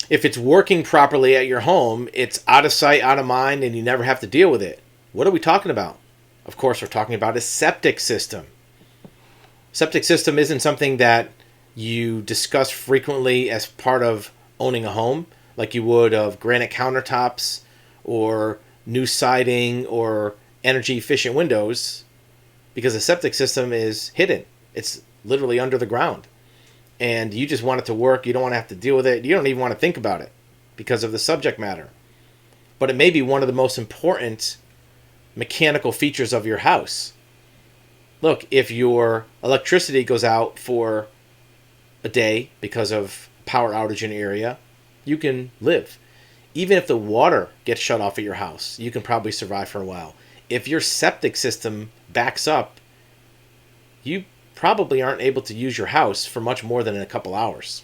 If it's working properly at your home, it's out of sight, out of mind, and you never have to deal with it. What are we talking about? Of course, we're talking about a septic system. Septic system isn't something that you discuss frequently as part of owning a home, like you would of granite countertops or new siding or energy efficient windows, because a septic system is hidden. It's literally under the ground. And you just want it to work. You don't want to have to deal with it. You don't even want to think about it because of the subject matter. But it may be one of the most important mechanical features of your house. Look, if your electricity goes out for a day because of power outage in an area, you can live. Even if the water gets shut off at your house, you can probably survive for a while. If your septic system backs up, you probably aren't able to use your house for much more than a couple hours.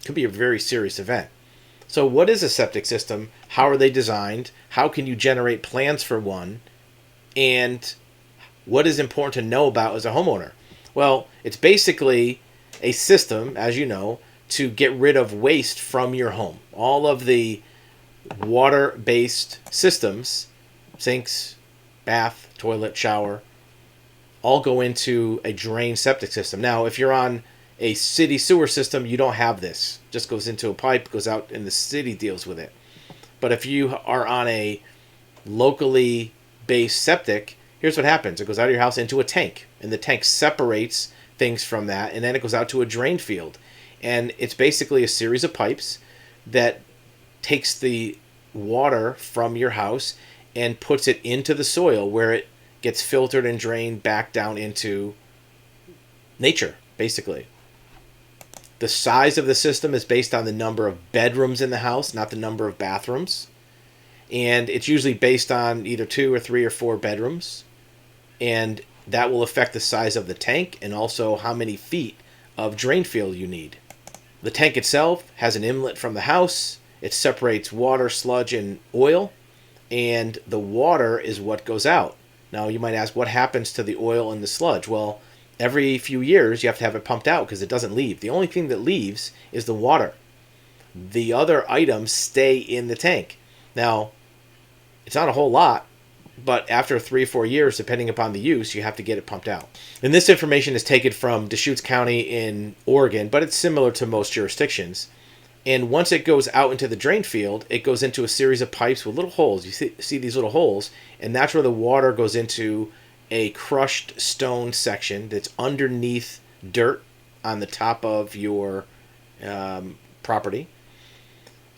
It could be a very serious event. So what is a septic system? How are they designed? How can you generate plans for one? And what is important to know about as a homeowner? Well, it's basically a system, as you know, to get rid of waste from your home. All of the water-based systems, sinks, bath, toilet, shower, all go into a drain septic system. Now, if you're on a city sewer system, you don't have this. It just goes into a pipe, goes out, and the city deals with it. But if you are on a locally based septic, here's what happens. It goes out of your house into a tank, and the tank separates things from that, and then it goes out to a drain field. And it's basically a series of pipes that takes the water from your house and puts it into the soil where it gets filtered and drained back down into nature, basically. The size of the system is based on the number of bedrooms in the house, not the number of bathrooms. And it's usually based on either 2 or 3 or 4 bedrooms. And that will affect the size of the tank and also how many feet of drain field you need. The tank itself has an inlet from the house. It separates water, sludge, and oil. And the water is what goes out. Now, you might ask, what happens to the oil and the sludge? Well, every few years, you have to have it pumped out because it doesn't leave. The only thing that leaves is the water. The other items stay in the tank. Now, it's not a whole lot, but after 3 or 4 years, depending upon the use, you have to get it pumped out. And this information is taken from Deschutes County in Oregon, but it's similar to most jurisdictions. And once it goes out into the drain field, it goes into a series of pipes with little holes. You see these little holes, and that's where the water goes into a crushed stone section that's underneath dirt on the top of your property.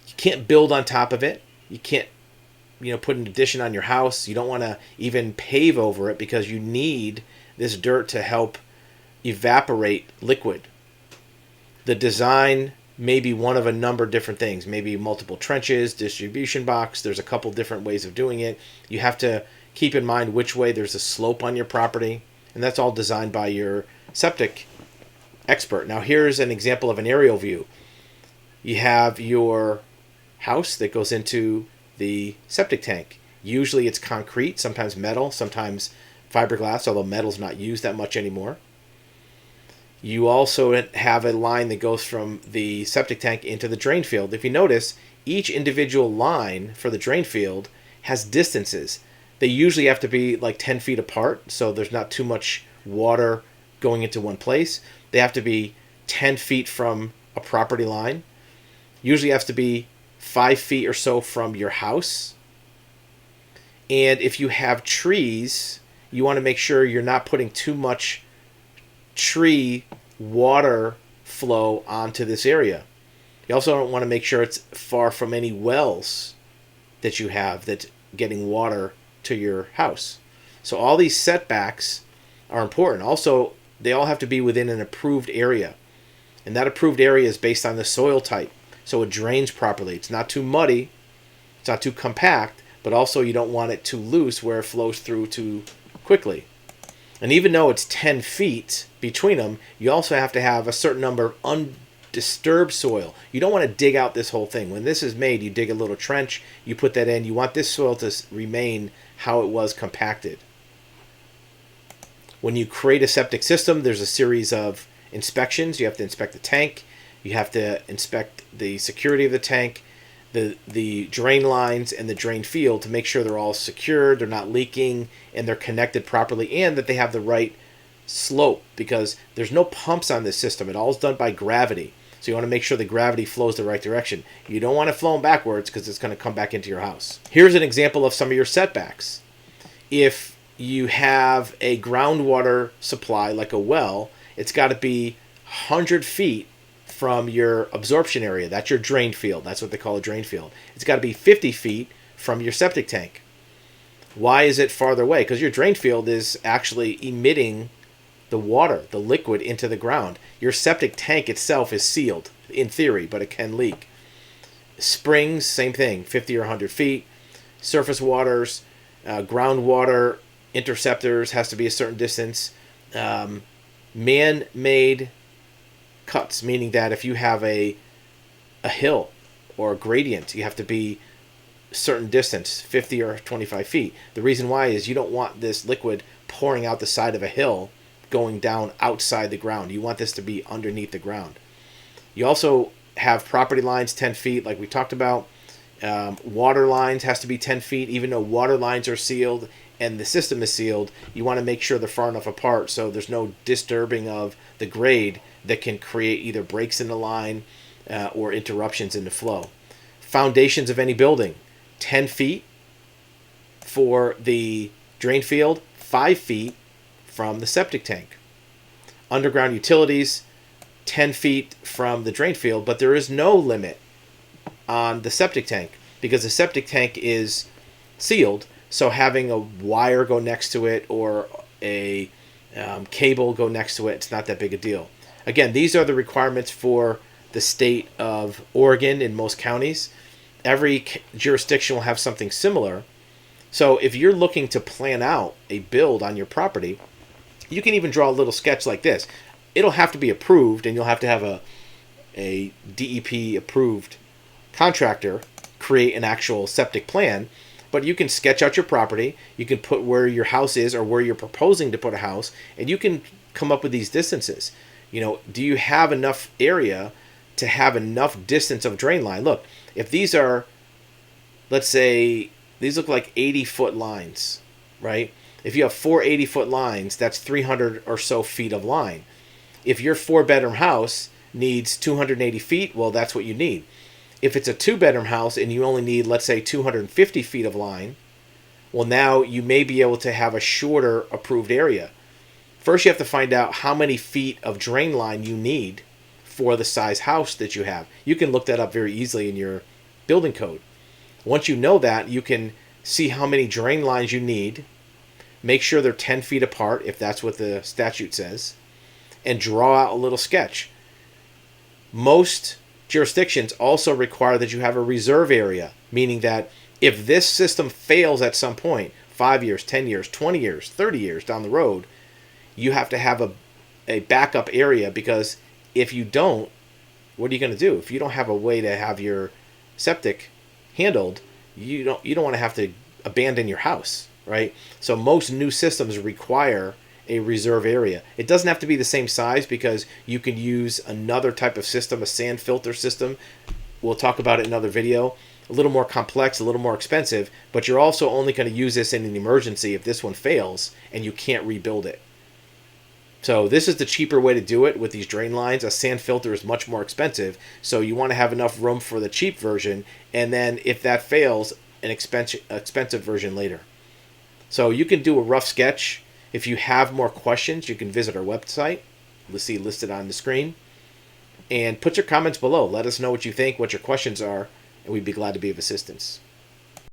You can't build on top of it. You can't, put an addition on your house. You don't want to even pave over it because you need this dirt to help evaporate liquid. The design may be one of a number of different things. Maybe multiple trenches, distribution box. There's a couple different ways of doing it. You have to keep in mind which way there's a slope on your property. And that's all designed by your septic expert. Now here's an example of an aerial view. You have your house that goes into the septic tank. Usually it's concrete, sometimes metal, sometimes fiberglass, although metal's not used that much anymore. You also have a line that goes from the septic tank into the drain field. If you notice, each individual line for the drain field has distances. They usually have to be like 10 feet apart, so there's not too much water going into one place. They have to be 10 feet from a property line. Usually has to be 5 feet or so from your house. And if you have trees, you want to make sure you're not putting too much tree water flow onto this area. You also don't want to make sure it's far from any wells that you have that's getting water to your house. So all these setbacks are important. Also, they all have to be within an approved area. And that approved area is based on the soil type. So it drains properly. It's not too muddy. It's not too compact. But also you don't want it too loose where it flows through too quickly. And even though it's 10 feet between them, you also have to have a certain number of undisturbed soil. You don't want to dig out this whole thing. When this is made, you dig a little trench, you put that in. You want this soil to remain how it was compacted. When you create a septic system, there's a series of inspections. You have to inspect the tank. You have to inspect the security of the tank, the drain lines, and the drain field to make sure they're all secured, they're not leaking, and they're connected properly, and that they have the right slope, because there's no pumps on this system. It all is done by gravity. So you want to make sure the gravity flows the right direction. You don't want it flowing backwards because it's going to come back into your house. Here's an example of some of your setbacks. If you have a groundwater supply like a well, it's got to be 100 feet from your absorption area. That's your drain field. That's what they call a drain field. It's got to be 50 feet from your septic tank. Why is it farther away? Because your drain field is actually emitting the water, the liquid, into the ground. Your septic tank itself is sealed, in theory, but it can leak. Springs, same thing, 50 or 100 feet. Surface waters, groundwater interceptors has to be a certain distance. Man-made cuts, meaning that if you have a hill or a gradient, you have to be a certain distance, 50 or 25 feet. The reason why is you don't want this liquid pouring out the side of a hill going down outside the ground. You want this to be underneath the ground. You also have property lines 10 feet, like we talked about. Water lines has to be 10 feet, even though water lines are sealed and the system is sealed. You want to make sure they're far enough apart so there's no disturbing of the grade that can create either breaks in the line or interruptions in the flow. Foundations of any building, 10 feet for the drain field, 5 feet from the septic tank. Underground utilities, 10 feet from the drain field, but there is no limit on the septic tank because the septic tank is sealed, so having a wire go next to it or a cable go next to it, it's not that big a deal. Again, these are the requirements for the state of Oregon in most counties. Every jurisdiction will have something similar. So if you're looking to plan out a build on your property, you can even draw a little sketch like this. It'll have to be approved, and you'll have to have a DEP approved contractor create an actual septic plan. But you can sketch out your property. You can put where your house is or where you're proposing to put a house, and you can come up with these distances. You know, do you have enough area to have enough distance of drain line? Look, if these are, let's say, these look like 80-foot lines, right? If you have 4 80-foot lines, that's 300 or so feet of line. If your 4-bedroom house needs 280 feet, well, that's what you need. If it's a 2-bedroom house and you only need, let's say, 250 feet of line, well, now you may be able to have a shorter approved area. First, you have to find out how many feet of drain line you need for the size house that you have. You can look that up very easily in your building code. Once you know that, you can see how many drain lines you need, make sure they're 10 feet apart if that's what the statute says, and draw out a little sketch. Most jurisdictions also require that you have a reserve area, meaning that if this system fails at some point, 5 years, 10 years, 20 years, 30 years down the road, you have to have a backup area, because if you don't, what are you going to do? If you don't have a way to have your septic handled, you don't want to have to abandon your house, right? So most new systems require a reserve area. It doesn't have to be the same size, because you can use another type of system, a sand filter system. We'll talk about it in another video. A little more complex, a little more expensive, but you're also only going to use this in an emergency if this one fails and you can't rebuild it. So this is the cheaper way to do it with these drain lines. A sand filter is much more expensive, so you want to have enough room for the cheap version, and then if that fails, an expensive version later. So you can do a rough sketch. If you have more questions, you can visit our website. You'll see listed on the screen. And put your comments below. Let us know what you think, what your questions are, and we'd be glad to be of assistance.